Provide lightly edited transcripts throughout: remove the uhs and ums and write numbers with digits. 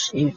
Shit.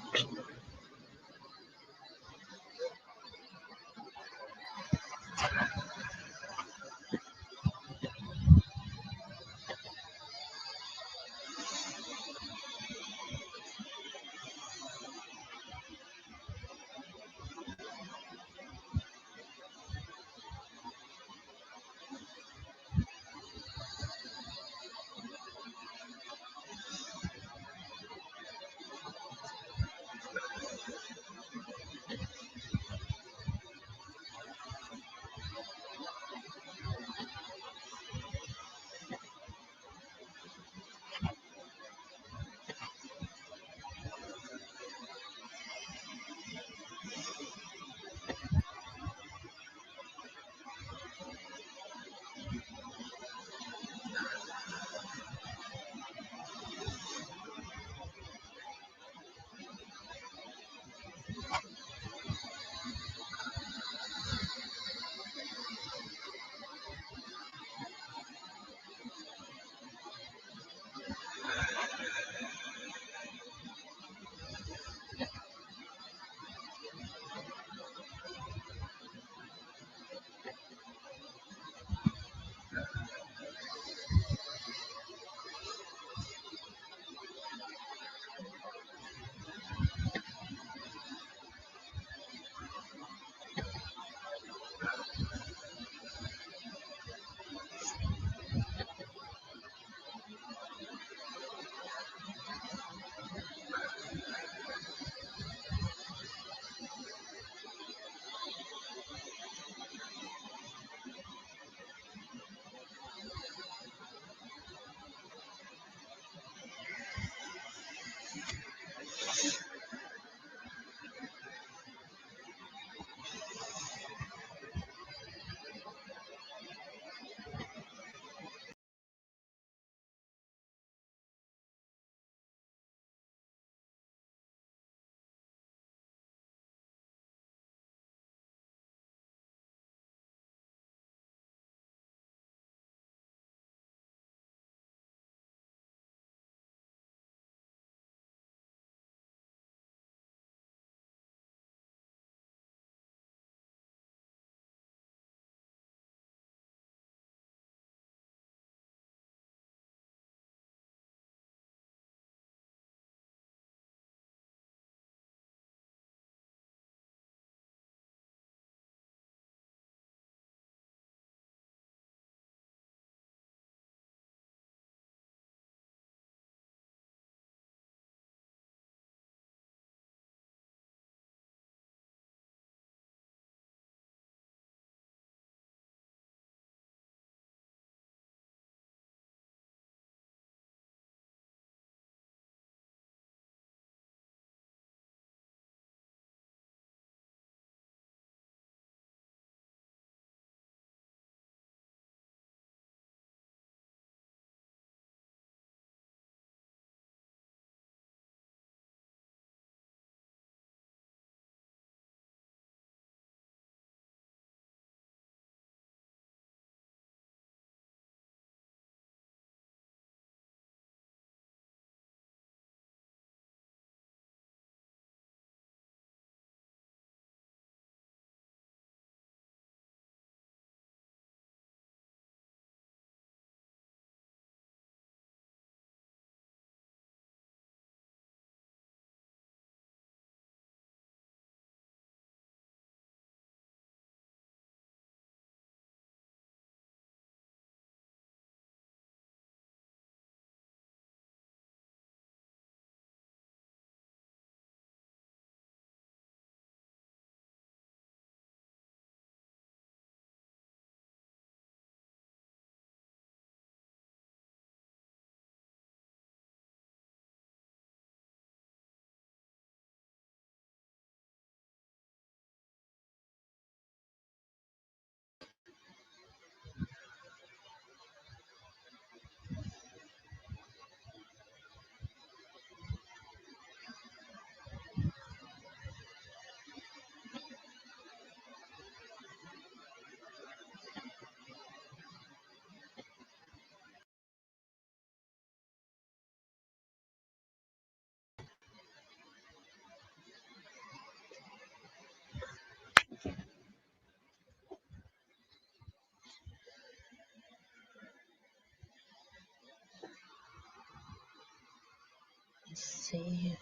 see.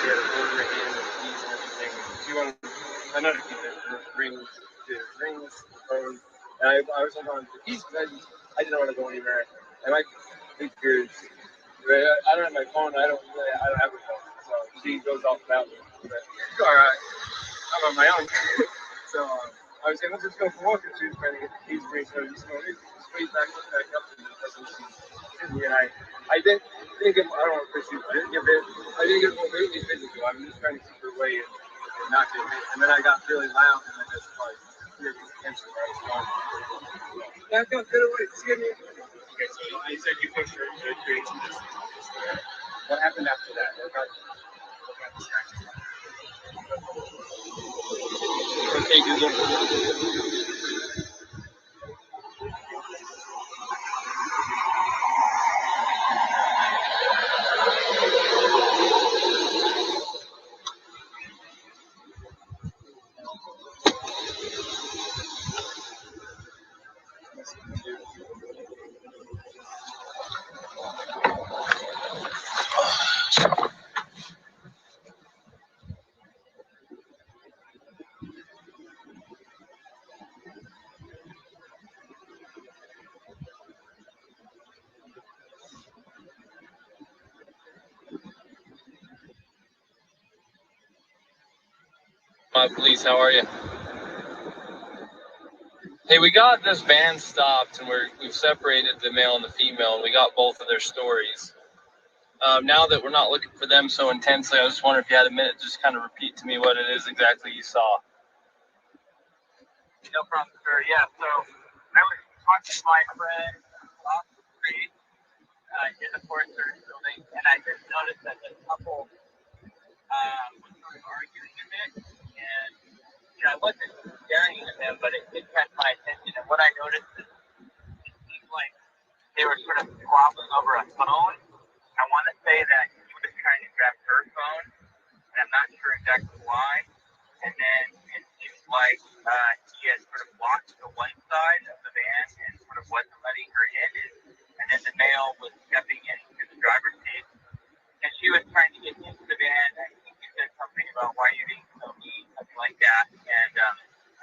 She had a phone in her hand with keys and everything. She wanted another key, the rings, the phone. And I was like on the keys because I didn't want to go anywhere. And my big fear is I don't have my phone. I don't have a phone. So she goes off without me. But all right, I'm on my own. So I was saying, let's just go for a walk. And she was trying to get the keys for me. So just go straight back up. And that's what she did. And I didn't get, I don't want to push you. I didn't get completely physical. I was just trying to keep her away and not get hit. And then I got really loud and I just like cleared his attention where I was going. Yeah, go, get away. Excuse me. Okay, so you said you pushed her to create some distance. What happened after that? What got distracted? Okay, Google. Police, how are you? Hey, we got this van stopped, and we've separated the male and the female, and we got both of their stories. Now that we're not looking for them so intensely, I was just wondering if you had a minute to just kind of repeat to me what it is exactly you saw. No problem, sir. Yeah, so I was talking to my friend off the street in the Forest Service building, and I just noticed that the couple was sort of arguing a bit, and I wasn't staring at them, but it did catch my attention. And what I noticed is it seemed like they were sort of squabbling over a phone. I want to say that he was trying to grab her phone, and I'm not sure exactly why. And then it seems like he had sort of blocked the one side of the van and sort of wasn't letting her in. And then the male was stepping into the driver's seat, and she was trying to get into the van. I think he said something about why you being so mean, something like that. And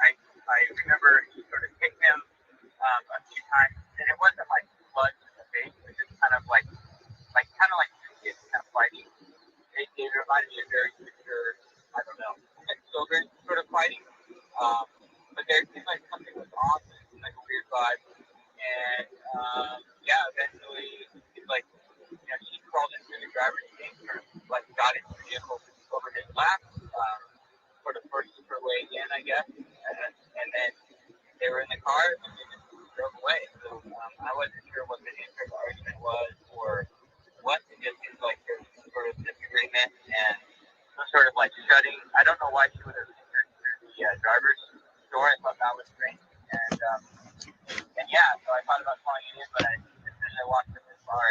I remember he sort of kicked him a few times, and it wasn't like blood in the face. It was just kind of like two kids kind of fighting. They reminded me of very mature, I don't know, children sort of fighting. But there seemed like something was off, and it seemed like a weird vibe. And eventually, it seemed like she crawled into the driver's seat, sort of like got into the vehicle over his lap, sort of forced her way in, I guess. And then they were in the car and they just drove away. So I wasn't sure what the nature of the argument was or what. It just seemed like there was some sort of disagreement and some sort of like shutting. I don't know why she would have entered through the driver's door. I thought that was strange. And so I thought about calling it in, but as soon as I walked in this bar,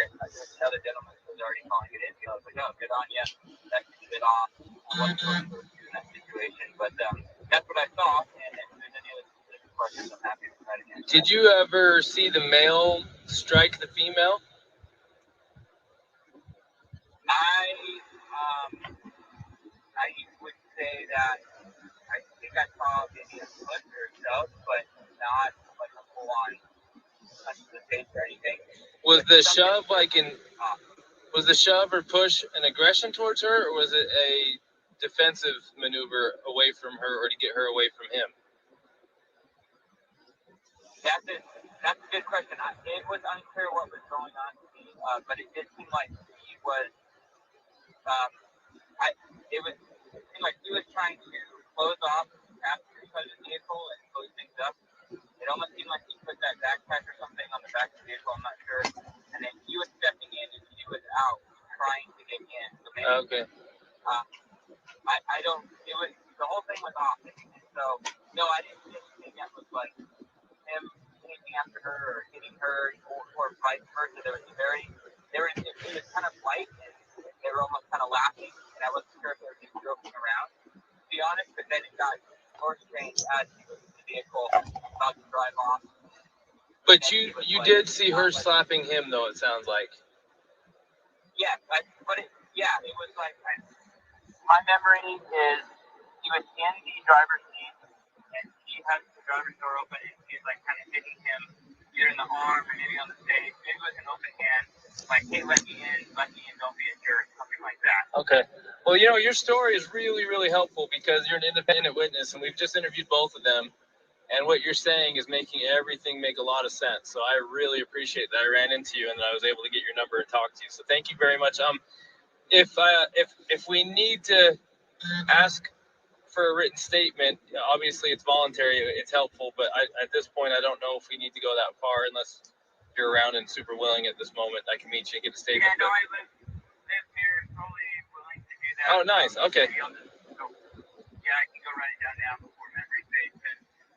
another gentleman was already calling it in. So I was like, oh, good on you. That seems a bit off. I wasn't supposed to do in that situation, but that's what I saw. And if there's any other questions, I'm happy to try to answer. Did you ever see the male strike the female? I would say that I think I saw maybe a foot or so, but not like a full-on touch to the face or anything. Was the shove was the shove or push an aggression towards her, or was it a defensive maneuver away from her or to get her away from him? That's a good question. It was unclear what was going on to me, but it did seem like he was um, it seemed like he was trying to close off the passenger side of the vehicle and close things up. It almost seemed like he put that backpack or something on the back of the vehicle, I'm not sure. And then he was stepping in and she was out trying to get in. So maybe, Okay. I don't, it was, the whole thing was off. And so, no, I didn't see anything that was like him chasing after her or hitting her or vice versa. It was kind of light and they were almost kind of laughing. And I wasn't sure if they were just joking around, to be honest. But then it got more strange as he was in the vehicle about to drive off. But you did see her slapping him, though, it sounds like. Yeah, it was like, my memory is he was in the driver's seat and she has the driver's door open and she's like kind of hitting him either in the arm or maybe on the face, maybe with an open hand, like, hey, let me in, don't be a jerk, something like that. Okay. Well, your story is really, really helpful because you're an independent witness, and we've just interviewed both of them. And what you're saying is making everything make a lot of sense. So I really appreciate that I ran into you and that I was able to get your number and talk to you. So thank you very much. If we need to ask for a written statement, obviously it's voluntary, it's helpful. But at this point, I don't know if we need to go that far unless you're around and super willing at this moment. I can meet you and get a statement. Yeah, no, I live here, totally willing to do that. Oh, nice. Okay. Yeah, I can go write it down now before memory fades.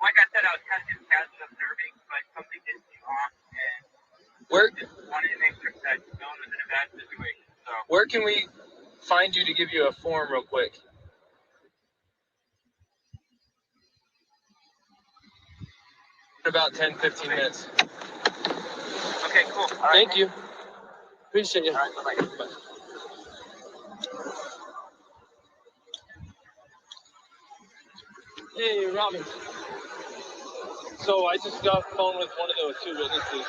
Like I said, I was kind of just casually observing, but something did seem off, and just wanted to make sure that no one was in a bad situation. So where can we find you to give you a form real quick? In about 10, 15 minutes. Okay, cool. All right, Thank you. Appreciate you. All right, bye-bye. Hey, Robin. So I just got off the phone with one of the two witnesses,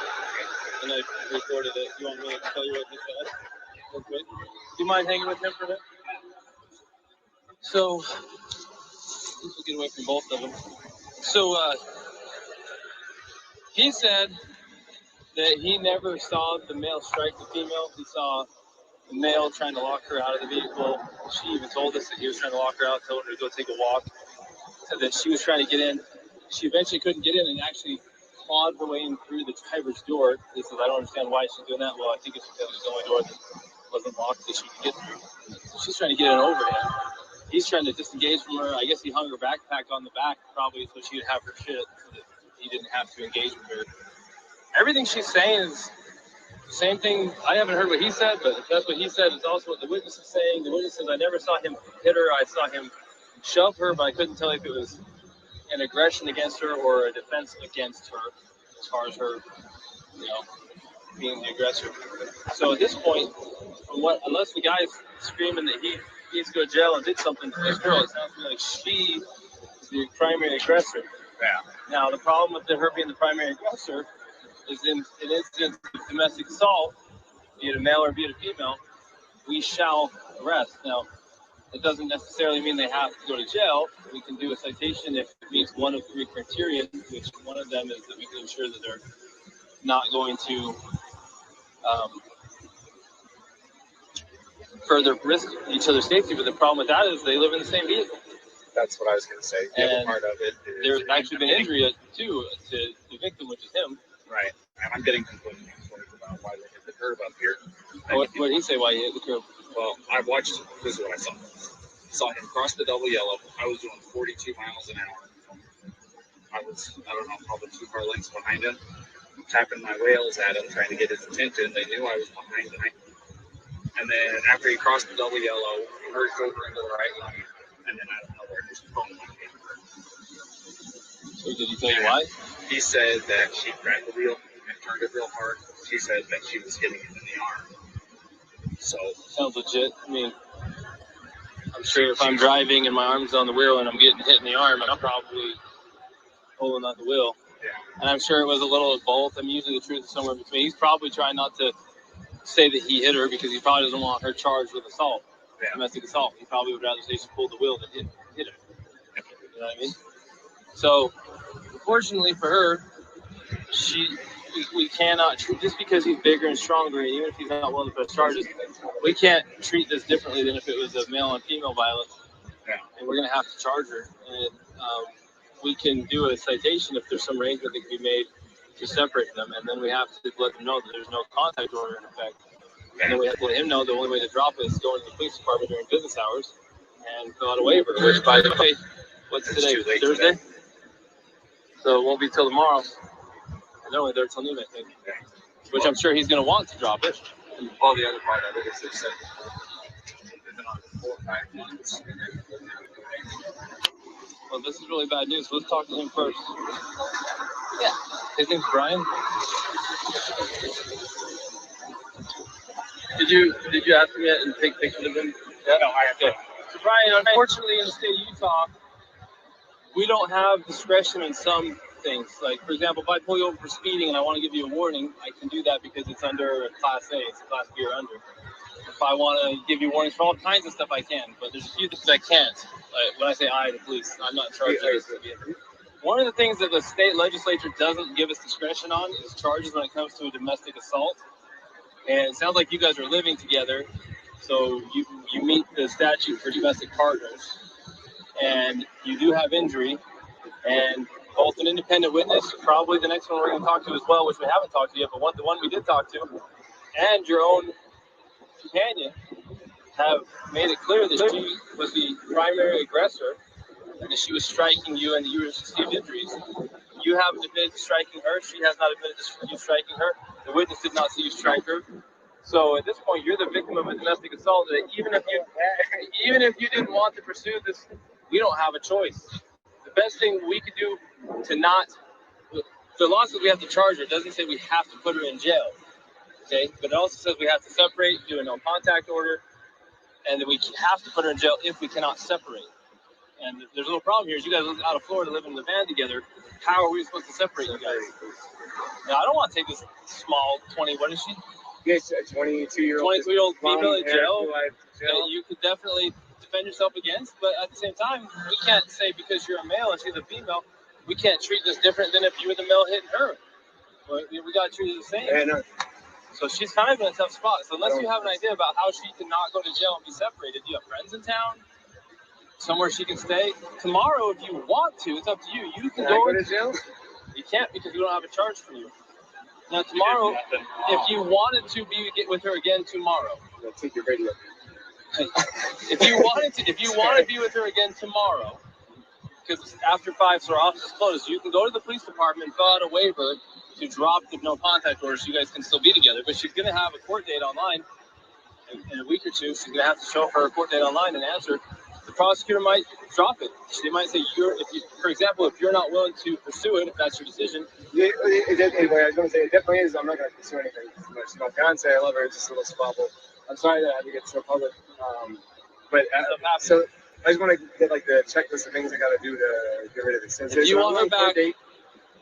and I recorded it. You want me to tell you what he said? Real quick? Do you mind hanging with him for a minute? So, we'll get away from both of them. So, he said that he never saw the male strike the female. He saw the male trying to lock her out of the vehicle. She even told us that he was trying to lock her out, told her to go take a walk. Said that she was trying to get in. She eventually couldn't get in and actually clawed her way in through the driver's door. He says, I don't understand why she's doing that. Well, I think it's because it was the only door that wasn't locked that she could get through. So she's trying to get in over him. He's trying to disengage from her. I guess he hung her backpack on the back probably so she'd have her shit so that he didn't have to engage with her. Everything she's saying is the same thing. I haven't heard what he said, but if that's what he said, it's also what the witness is saying. The witness says, I never saw him hit her. I saw him shove her, but I couldn't tell if it was an aggression against her or a defense against her as far as her, being the aggressor. So at this point, unless the guy's screaming that he needs to go to jail and did something to this girl, it sounds to me like she is the primary aggressor. Yeah. Now, the problem with her being the primary aggressor is in an instance of domestic assault, be it a male or be it a female, we shall arrest. Now, it doesn't necessarily mean they have to go to jail. We can do a citation if it meets one of three criteria, which one of them is that we can ensure that they're not going to further risk each other's safety. But the problem with that is they live in the same vehicle. That's what I was going to say. The other part of it is there's actually been injury too to the victim, which is him. Right. And I'm getting conflicting stories about why they hit the curb up here. What did he say? Why he hit the curb? Well, I watched. This is what I saw. Saw him cross the double yellow. I was doing 42 miles an hour. I don't know, probably 2 car lengths behind him, tapping my wheels at him, trying to get his attention. They knew I was behind him. And then after he crossed the double yellow, he merged over into the right lane. And then out of nowhere, just boom, I hit her. So did he tell you why? He said that she grabbed the wheel and turned it real hard. She said that she was hitting him in the arm. So sounds legit. I mean, I'm sure if I'm driving and my arm's on the wheel and I'm getting hit in the arm, I'm probably pulling on the wheel. Yeah. And I'm sure it was a little of both. I mean, usually the truth is somewhere in between. He's probably trying not to say that he hit her because he probably doesn't want her charged with assault, domestic assault. He probably would rather say she pulled the wheel than hit him. You know what I mean? So, fortunately for her, we we cannot treat, just because he's bigger and stronger, and even if he's not willing to press charges, we can't treat this differently than if it was a male and female violence. Yeah. And we're going to have to charge her. And we can do a citation if there's some arrangement that can be made to separate them. And then we have to let them know that there's no contact order in effect. And then we have to let him know the only way to drop it is to go into the police department during business hours and fill out a waiver, which, by the way, what's today? Thursday? So it won't be till tomorrow. And they're only there till noon, I think. Which I'm sure he's going to want to drop it. And all the other part of it is they've said they've been on 4 or 5 months. Well, this is really bad news. Let's talk to him first. Yeah. His name's Brian. Did you ask him yet and take pictures of him? Yeah. No, I have to. So Brian, unfortunately, in the state of Utah, we don't have discretion in some things. Like, for example, if I pull you over for speeding and I want to give you a warning, I can do that because it's under a Class A. It's a Class B or under. If I want to give you warnings for all kinds of stuff, I can. But there's a few things I can't. Like, when I say I, the police, I'm not in charge of this. One of the things that the state legislature doesn't give us discretion on is charges when it comes to a domestic assault. And it sounds like you guys are living together, so you meet the statute for domestic partners, and you do have injury, and both an independent witness, probably the next one we're going to talk to as well, which we haven't talked to yet, but the one we did talk to, and your own companion have made it clear that she was the primary aggressor, and that she was striking you and that you received injuries. You haven't admitted to striking her. She has not admitted to you striking her. The witness did not see you strike her. So at this point, you're the victim of a domestic assault. That even if you didn't want to pursue this, we don't have a choice. The best thing we could do to not, the law says we have to charge her. It doesn't say we have to put her in jail. Okay, but it also says we have to separate, do a no contact order, and that we have to put her in jail if we cannot separate. And there's a little problem here. Is you guys live out of Florida, living in the van together. How are we supposed to separate you guys? Now, I don't want to take this small 20. What is she? Yes, a 22-year-old female in jail. That you could definitely defend yourself against, but at the same time, we can't say because you're a male and she's a female, we can't treat this different than if you were the male hitting her. We got to treat it the same. Yeah, no. So she's kind of in a tough spot. So unless you have an idea about how she can not go to jail and be separated, do you have friends in town? Somewhere she can stay? Tomorrow, if you want to, it's up to you. You can go to jail? You can't because we don't have a charge for you. Now tomorrow, if you wanted to get with her again tomorrow, take your radio. If you want to be with her again tomorrow, because after 5, so our office is closed, you can go to the police department and fill out a waiver to drop the no contact order so you guys can still be together. But she's going to have a court date online in a week or two. She's going to have to show up for her court date online and answer. The prosecutor might drop it. They might say, for example, if you're not willing to pursue it, if that's your decision. Anyway, I was going to say, it definitely is. I'm not going to pursue anything. She's my fiance. I love her. It's just a little squabble. I'm sorry that I had to get so public. So I just want to get like the checklist of things I got to do to get rid of it. Since if you want her back,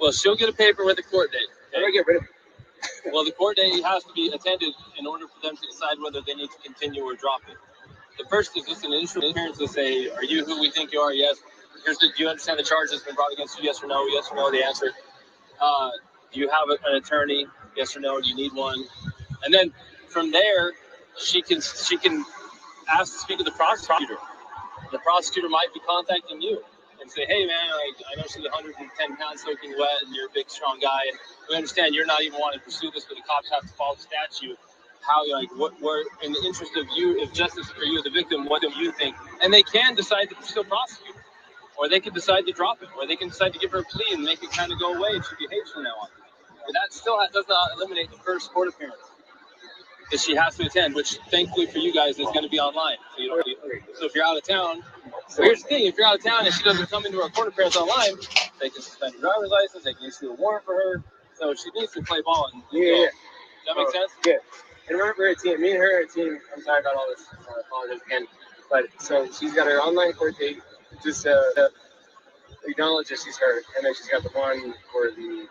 well, she'll get a paper with a court date. Okay? How do I get rid of it? Well, the court date has to be attended in order for them to decide whether they need to continue or drop it. The first is just an initial appearance to say, are you who we think you are? Yes. Do you understand the charge that's been brought against you? Yes or no? Yes or no, the answer. Do you have an attorney? Yes or no? Do you need one? And then from there, she can ask to speak to the prosecutor. The prosecutor might be contacting you and say, hey, man, I know she's 110 pounds soaking wet and you're a big, strong guy. And we understand you're not even wanting to pursue this, but the cops have to follow the statute. We're in the interest of you, if justice for you, the victim, what do you think? And they can decide to still prosecute, or they can decide to drop it, or they can decide to give her a plea and make it kind of go away and she behaves from now on. But that still does not eliminate the first court appearance that she has to attend, which thankfully for you guys is going to be online. So if you're out of town, so here's the thing: if you're out of town and she doesn't come into our court appearance online, they can suspend her driver's license, they can issue a warrant for her. So she needs to play ball. And yeah. Does that make sense? Yeah. And remember, me and her are a team. I'm sorry about all this. I apologize again. But so she's got her online court date. Just acknowledge that she's her, and then she's got the one for the.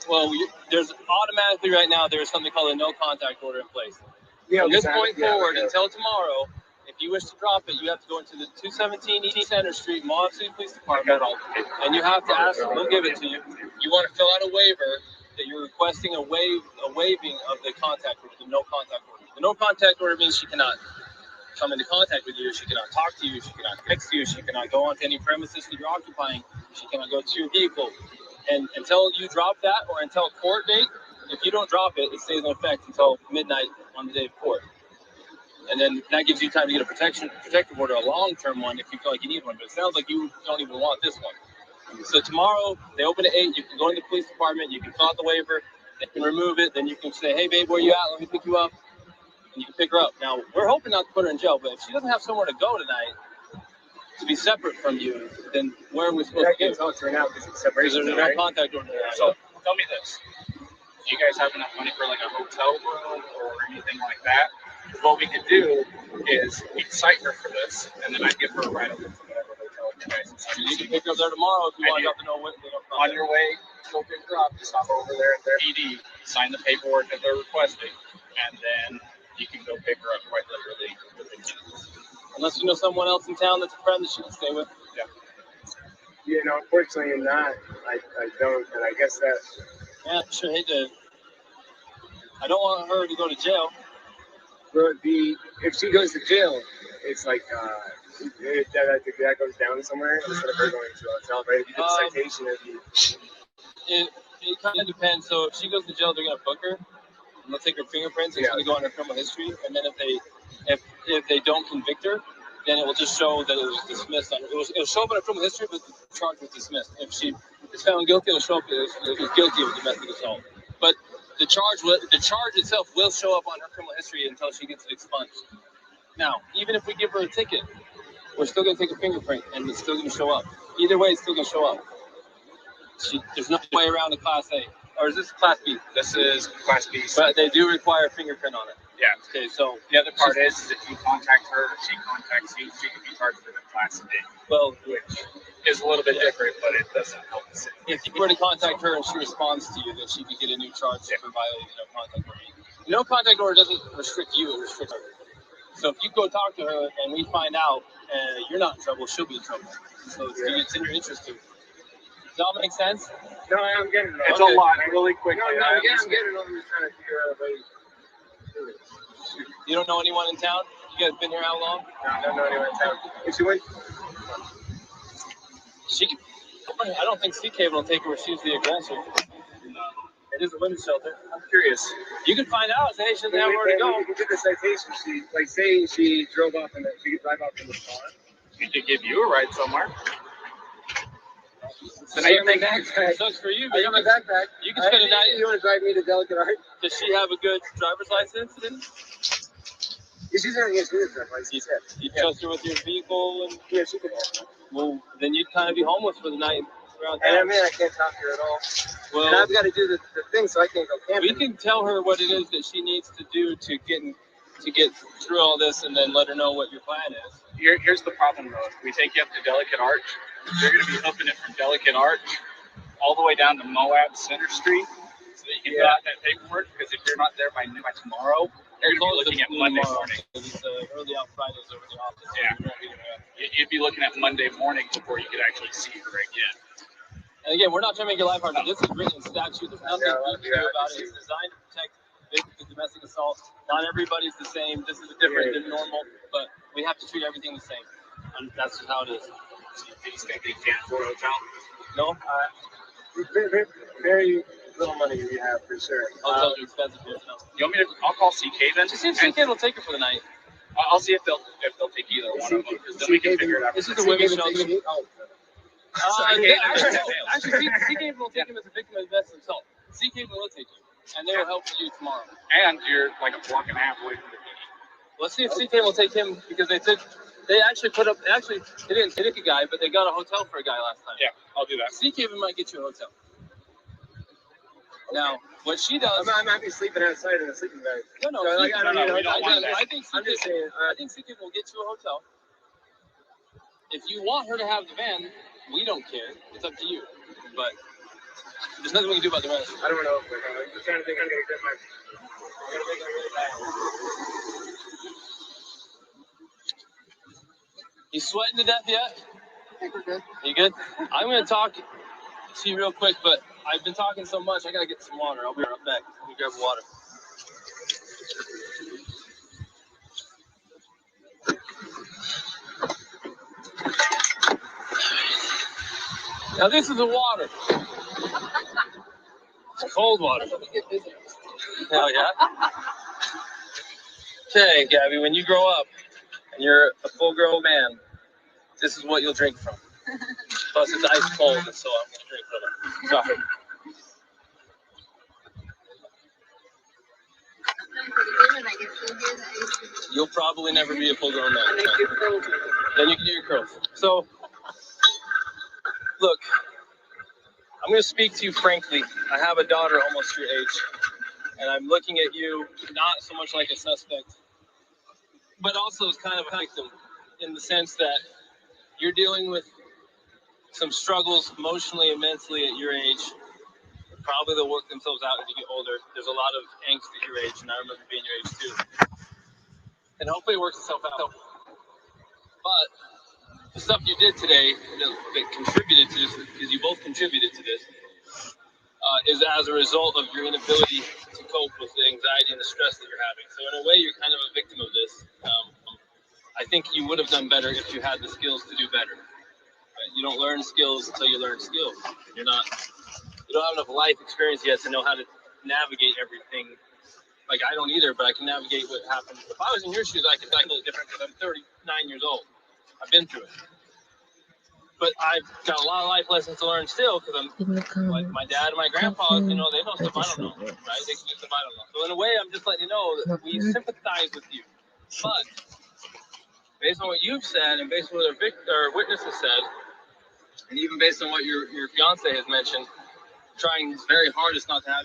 Well, there's automatically right now there's something called a no contact order in place. Yeah. From this point forward until tomorrow, if you wish to drop it, you have to go into the 217 East Center Street, Moab City Police Department, and you have to ask them. They'll give it to you. You want to fill out a waiver that you're requesting a waiving of the contact order, the no contact order. The no contact order means she cannot come into contact with you, she cannot talk to you, she cannot text you, she cannot go onto any premises that you're occupying, she cannot go to your vehicle. And until you drop that or until court date, if you don't drop it, it stays in effect until midnight on the day of court. And then that gives you time to get a protective order, a long-term one if you feel like you need one. But it sounds like you don't even want this one. So tomorrow, they open at 8, you can go to the police department, you can fill out the waiver, they can remove it, then you can say, hey babe, where you at? Let me pick you up. And you can pick her up. Now, we're hoping not to put her in jail, but if she doesn't have somewhere to go tonight to be separate from you, then where are we supposed to can't talk to her now because it's separation. There's no contact order. So tell me this: do you guys have enough money for like a hotel room or anything like that? What we could do is we'd cite her for this, and then I'd give her a ride over to whatever hotel you guys decide. You can pick her up there tomorrow if you want to know what. On your way, go pick her up. Stop over there at their PD, sign the paperwork that they're requesting, and then you can go pick her up quite literally within minutes. Unless you know someone else in town that's a friend that she can stay with. Yeah. You know, unfortunately, not. I don't, and I guess that. Yeah, sure hate to. I don't want her to go to jail. But if she goes to jail, it's like that goes down somewhere instead of her going to a hotel, right? If you get a citation, It kind of depends. So if she goes to jail, they're gonna book her. And they'll take her fingerprints. It's gonna go on her criminal history, and then if they don't convict her, then it will just show that it was dismissed. It'll show up in her criminal history, but the charge was dismissed. If she is found guilty, it'll show up that it was guilty of domestic assault. But the charge itself will show up on her criminal history until she gets it expunged. Now, even if we give her a ticket, we're still gonna take a fingerprint, and it's still gonna show up. Either way, it's still gonna show up. There's no way around a Class A. Or is this Class B? This is Class B. But they do require a fingerprint on it. Yeah. Okay, so the other part is if you contact her, she contacts you, she can be charged with a Class B, well, which is a little bit different, but it doesn't help the city. if you were to contact her and she responds to you, then she could get a new charge for violating no contact order. No contact order doesn't restrict you; it restricts her. So if you go talk to her and we find out you're not in trouble, she'll be in trouble. So it's in your interest to. Does that make sense? No, I'm getting it. It's a lot, really quick. No, I'm getting it. I'm just trying to figure out a way to do it. You don't know anyone in town? You guys been here how long? No, I don't know anyone in town. If she went, I don't think CK will take her where she's the aggressor. It is a women's shelter. I'm curious. You can find out. Say she doesn't have where to go. You can get the citation. Say she drove off she could drive off in the car. We could give you a ride somewhere. So I got my backpack. Sucks for you. I got my backpack. You can spend a night. You want to drive me to Delicate Art? Does she have a good driver's license? She's not against me. You trust her with your vehicle, and yeah, she could have it. Well, then you'd kind of be homeless for the night around And town. I mean, I can't talk to her at all. Well, and I've got to do the thing, so I can't go camping. we can tell her what it is that she needs to do to get through all this, and then let her know what your plan is. Here's the problem, though. If we take you up to Delicate Arch, you're going to be hooping it from Delicate Arch all the way down to Moab Center Street, so that you can fill out that paperwork. Because if you're not there by tomorrow, you're going to be looking at Monday morning. It's early out Fridays over the office. Yeah. You'd be looking at Monday morning before you could actually see her again. And again, we're not trying to make your life hard. This is written in statute. There's nothing we can do about it. It's designed to protect victims of domestic assault. Not everybody's the same. This is different than normal, but we have to treat everything the same. And that's just how it is. Do you think they can't afford a hotel? No? Very little money we have, for sure. Hotels are expensive here. No. You want me to? I'll call CK then. Just see if CK will take her for the night. I'll see if they'll take either one of them, because then we can figure it out. This is the women's shelter. Actually, CK will take him as a victim of domestic assault. CK will take you, and they will help you tomorrow. And you're like a block and a half away from the PD. Let's see if CK will take him, because they actually they didn't take a guy, but they got a hotel for a guy last time. Yeah, I'll do that. CK might get you a hotel. Now, what she does, I'm happy sleeping outside in a sleeping bag. no, So, like, I don't need a hotel. I think I'm just saying. I think CK will get you a hotel. If you want her to have the van, we don't care. It's up to you. But there's nothing we can do about the rest. I don't know. I'm just trying to think. I'm gonna get my. I'm gonna make it really bad. You sweating to death yet? I think we're good. You good? I'm gonna talk to you real quick, but I've been talking so much, I gotta get some water. I'll be right back. Let me grab water. Now this is the water. It's cold water. Hell yeah. Okay, Gabby, when you grow up and you're a full-grown man, this is what you'll drink from. Plus, it's ice cold, and so I'm gonna drink from it. Sorry. You'll probably never be a full-grown man. Then you can do your curls. So, look, I'm gonna speak to you frankly. I have a daughter almost your age, and I'm looking at you not so much like a suspect, but also as kind of a victim, in the sense that you're dealing with some struggles emotionally and mentally at your age. Probably they'll work themselves out as you get older. There's a lot of angst at your age, and I remember being your age too. And hopefully it works itself out. But the stuff you did today that contributed to this, because you both contributed to this, is as a result of your inability to cope with the anxiety and the stress that you're having. So in a way, you're kind of a victim of this. I think you would have done better if you had the skills to do better. Right? You don't learn skills until you learn skills. You don't have enough life experience yet to know how to navigate everything. Like, I don't either, but I can navigate what happens. If I was in your shoes, I could tackle it different because I'm 39 years old. I've been through it. But I've got a lot of life lessons to learn still because I'm like my dad and my grandpa, they know stuff I don't know, right? They can do stuff I don't know. So in a way, I'm just letting you know that we sympathize with you. But based on what you've said and based on what our witnesses said, and even based on what your fiance has mentioned, trying his very hardest not to have